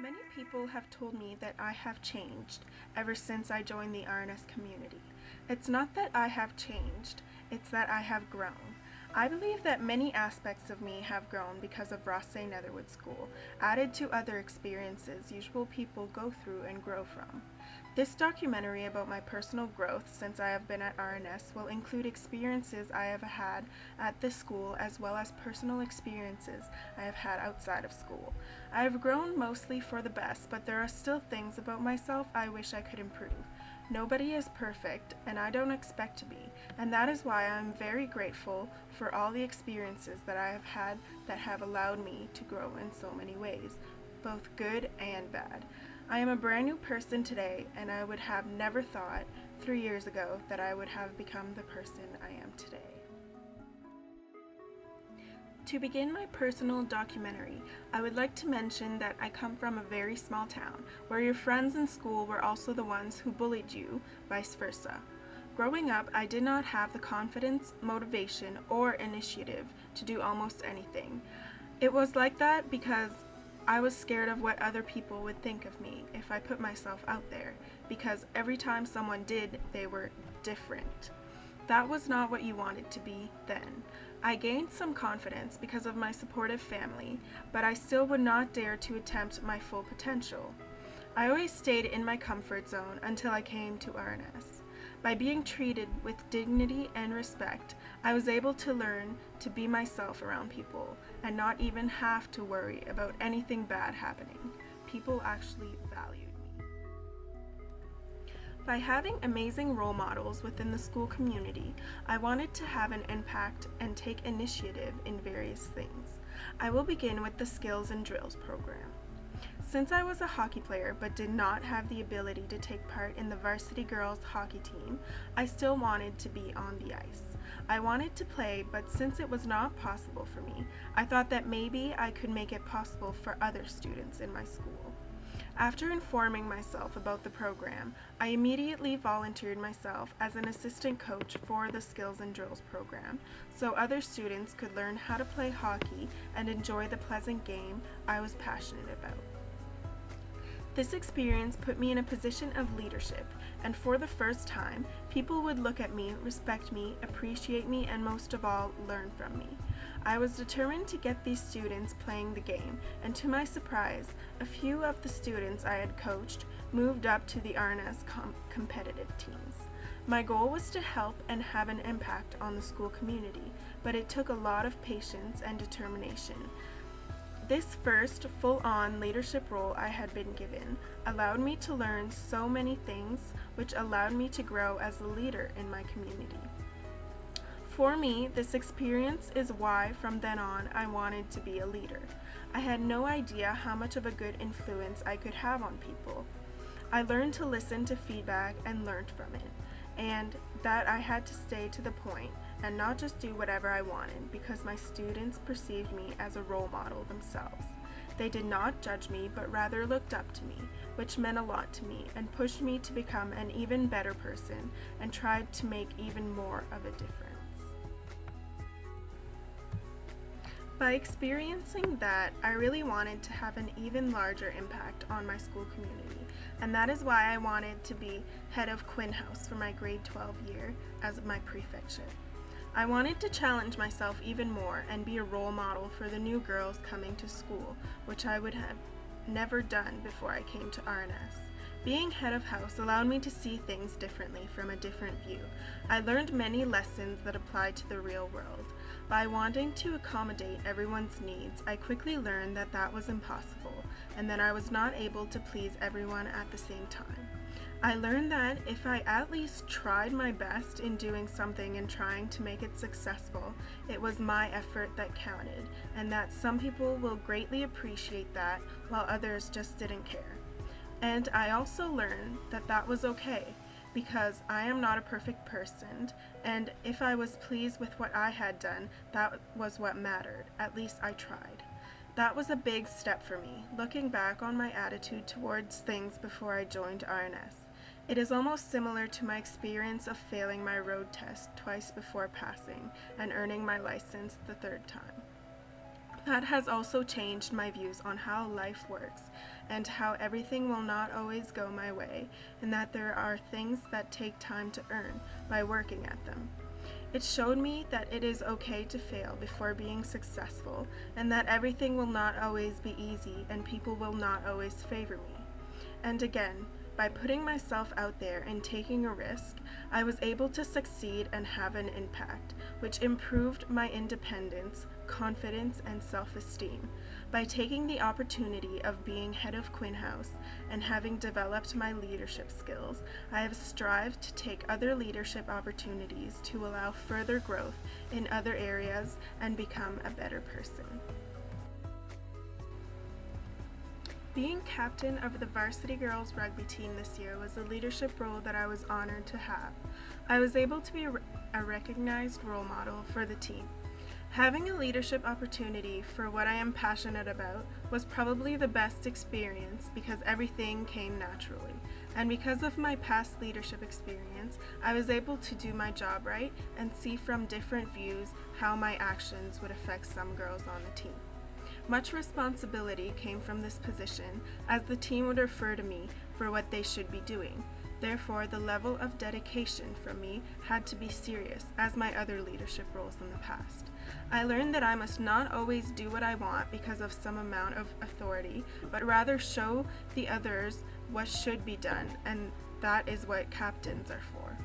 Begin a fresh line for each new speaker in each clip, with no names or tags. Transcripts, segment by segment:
Many people have told me that I have changed ever since I joined the RNS community. It's not that I have changed, it's that I have grown. I believe that many aspects of me have grown because of Rossay Netherwood School, added to other experiences usual people go through and grow from. This documentary about my personal growth since I have been at RNS will include experiences I have had at this school as well as personal experiences I have had outside of school. I have grown mostly for the best, but there are still things about myself I wish I could improve. Nobody is perfect, and I don't expect to be, and that is why I am very grateful for all the experiences that I have had that have allowed me to grow in so many ways, both good and bad. I am a brand new person today, and I would have never thought 3 years ago that I would have become the person I am today. To begin my personal documentary, I would like to mention that I come from a very small town, where your friends in school were also the ones who bullied you, vice versa. Growing up, I did not have the confidence, motivation, or initiative to do almost anything. It was like that because I was scared of what other people would think of me if I put myself out there, because every time someone did, they were different. That was not what you wanted to be then. I gained some confidence because of my supportive family, but I still would not dare to attempt my full potential. I always stayed in my comfort zone until I came to RNS. By being treated with dignity and respect, I was able to learn to be myself around people and not even have to worry about anything bad happening. People actually valued me. By having amazing role models within the school community, I wanted to have an impact and take initiative in various things. I will begin with the Skills and Drills program. Since I was a hockey player but did not have the ability to take part in the varsity girls hockey team, I still wanted to be on the ice. I wanted to play, but since it was not possible for me, I thought that maybe I could make it possible for other students in my school. After informing myself about the program, I immediately volunteered myself as an assistant coach for the Skills and Drills program, so other students could learn how to play hockey and enjoy the pleasant game I was passionate about. This experience put me in a position of leadership, and for the first time, people would look at me, respect me, appreciate me, and most of all, learn from me. I was determined to get these students playing the game, and to my surprise, a few of the students I had coached moved up to the RNS competitive teams. My goal was to help and have an impact on the school community, but it took a lot of patience and determination. This first full-on leadership role I had been given allowed me to learn so many things, which allowed me to grow as a leader in my community. For me, this experience is why from then on I wanted to be a leader. I had no idea how much of a good influence I could have on people. I learned to listen to feedback and learned from it, and that I had to stay to the point and not just do whatever I wanted because my students perceived me as a role model themselves. They did not judge me, but rather looked up to me, which meant a lot to me and pushed me to become an even better person and tried to make even more of a difference. By experiencing that, I really wanted to have an even larger impact on my school community, and that is why I wanted to be head of Quinn House for my grade 12 year as my prefectship. I wanted to challenge myself even more and be a role model for the new girls coming to school, which I would have never done before I came to RNS. Being head of house allowed me to see things differently from a different view. I learned many lessons that applied to the real world. By wanting to accommodate everyone's needs, I quickly learned that that was impossible, and that I was not able to please everyone at the same time. I learned that if I at least tried my best in doing something and trying to make it successful, it was my effort that counted, and that some people will greatly appreciate that while others just didn't care. And I also learned that that was okay, because I am not a perfect person, and if I was pleased with what I had done, that was what mattered. At least I tried. That was a big step for me, looking back on my attitude towards things before I joined RNS. It is almost similar to my experience of failing my road test twice before passing and earning my license the third time. That has also changed my views on how life works and how everything will not always go my way, and that there are things that take time to earn by working at them. It showed me that it is okay to fail before being successful, and that everything will not always be easy and people will not always favor me. And again, by putting myself out there and taking a risk, I was able to succeed and have an impact, which improved my independence, confidence, and self-esteem. By taking the opportunity of being head of Quinn House and having developed my leadership skills, I have strived to take other leadership opportunities to allow further growth in other areas and become a better person. Being captain of the varsity girls rugby team this year was a leadership role that I was honored to have. I was able to be a recognized role model for the team. Having a leadership opportunity for what I am passionate about was probably the best experience because everything came naturally. And because of my past leadership experience, I was able to do my job right and see from different views how my actions would affect some girls on the team. Much responsibility came from this position, as the team would refer to me for what they should be doing. Therefore, the level of dedication from me had to be serious, as my other leadership roles in the past. I learned that I must not always do what I want because of some amount of authority, but rather show the others what should be done, and that is what captains are for.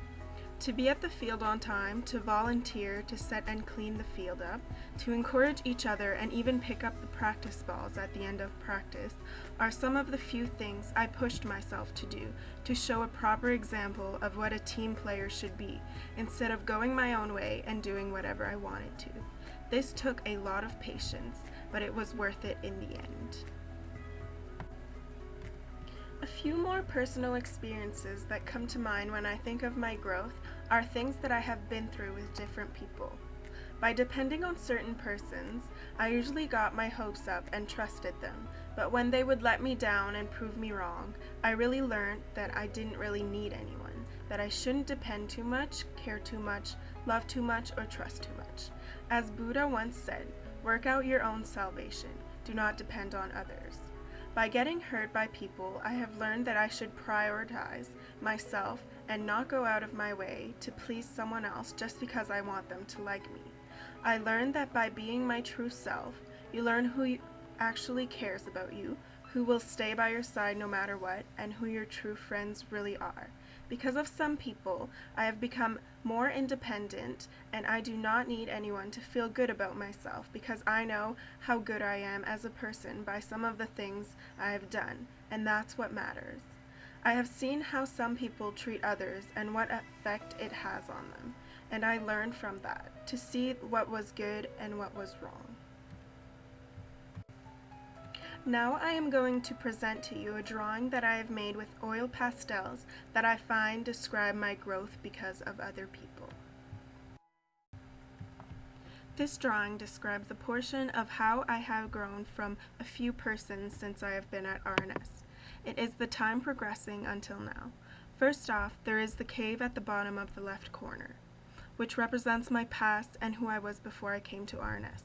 To be at the field on time, to volunteer, to set and clean the field up, to encourage each other, and even pick up the practice balls at the end of practice are some of the few things I pushed myself to do to show a proper example of what a team player should be, instead of going my own way and doing whatever I wanted to. This took a lot of patience, but it was worth it in the end. A few more personal experiences that come to mind when I think of my growth are things that I have been through with different people. By depending on certain persons, I usually got my hopes up and trusted them, but when they would let me down and prove me wrong, I really learned that I didn't really need anyone, that I shouldn't depend too much, care too much, love too much, or trust too much. As Buddha once said, work out your own salvation, do not depend on others. By getting hurt by people, I have learned that I should prioritize myself and not go out of my way to please someone else just because I want them to like me. I learned that by being my true self, you learn who actually cares about you, who will stay by your side no matter what, and who your true friends really are. Because of some people, I have become more independent, and I do not need anyone to feel good about myself because I know how good I am as a person by some of the things I have done, and that's what matters. I have seen how some people treat others and what effect it has on them, and I learned from that to see what was good and what was wrong. Now I am going to present to you a drawing that I have made with oil pastels that I find describe my growth because of other people. This drawing describes a portion of how I have grown from a few persons since I have been at RNS. It is the time progressing until now. First off, there is the cave at the bottom of the left corner, which represents my past and who I was before I came to RNS.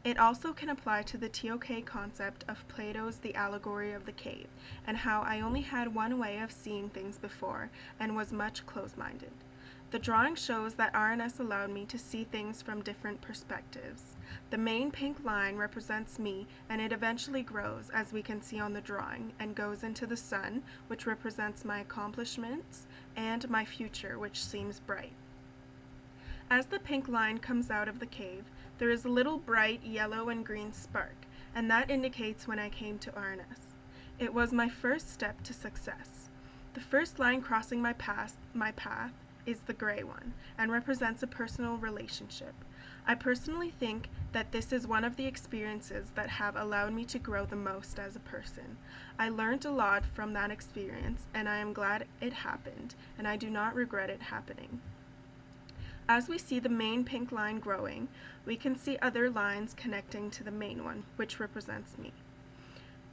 It also can apply to the TOK concept of Plato's The Allegory of the Cave, and how I only had one way of seeing things before and was much close-minded. The drawing shows that RNS allowed me to see things from different perspectives. The main pink line represents me, and it eventually grows, as we can see on the drawing, and goes into the sun, which represents my accomplishments, and my future, which seems bright. As the pink line comes out of the cave, there is a little bright yellow and green spark, and that indicates when I came to RNS. It was my first step to success. The first line crossing my path is the gray one, and represents a personal relationship. I personally think that this is one of the experiences that have allowed me to grow the most as a person. I learned a lot from that experience, and I am glad it happened, and I do not regret it happening. As we see the main pink line growing, we can see other lines connecting to the main one, which represents me.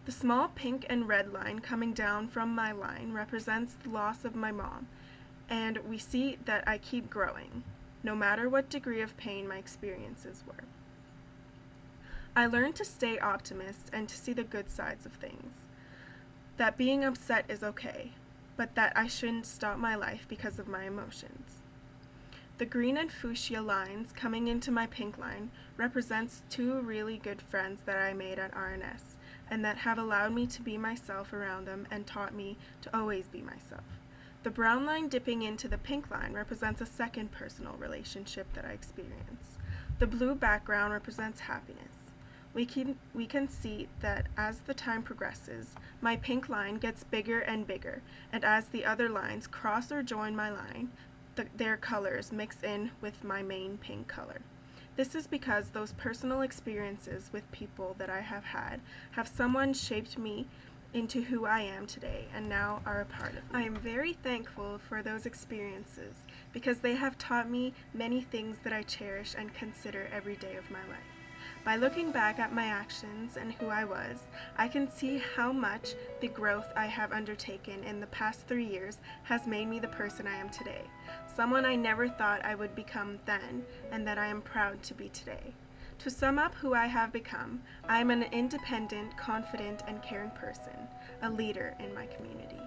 The small pink and red line coming down from my line represents the loss of my mom, and we see that I keep growing, no matter what degree of pain my experiences were. I learned to stay optimist and to see the good sides of things. that being upset is okay, but that I shouldn't stop my life because of my emotions. The green and fuchsia lines coming into my pink line represents two really good friends that I made at RNS and that have allowed me to be myself around them and taught me to always be myself. The brown line dipping into the pink line represents a second personal relationship that I experience. The blue background represents happiness. We can see that as the time progresses, my pink line gets bigger and bigger, and as the other lines cross or join my line, their colors mix in with my main pink color. This is because those personal experiences with people that I have had have someone shaped me into who I am today and now are a part of me. I am very thankful for those experiences because they have taught me many things that I cherish and consider every day of my life. By looking back at my actions and who I was, I can see how much the growth I have undertaken in the past 3 years has made me the person I am today, someone I never thought I would become then and that I am proud to be today. To sum up who I have become, I am an independent, confident, and caring person, a leader in my community.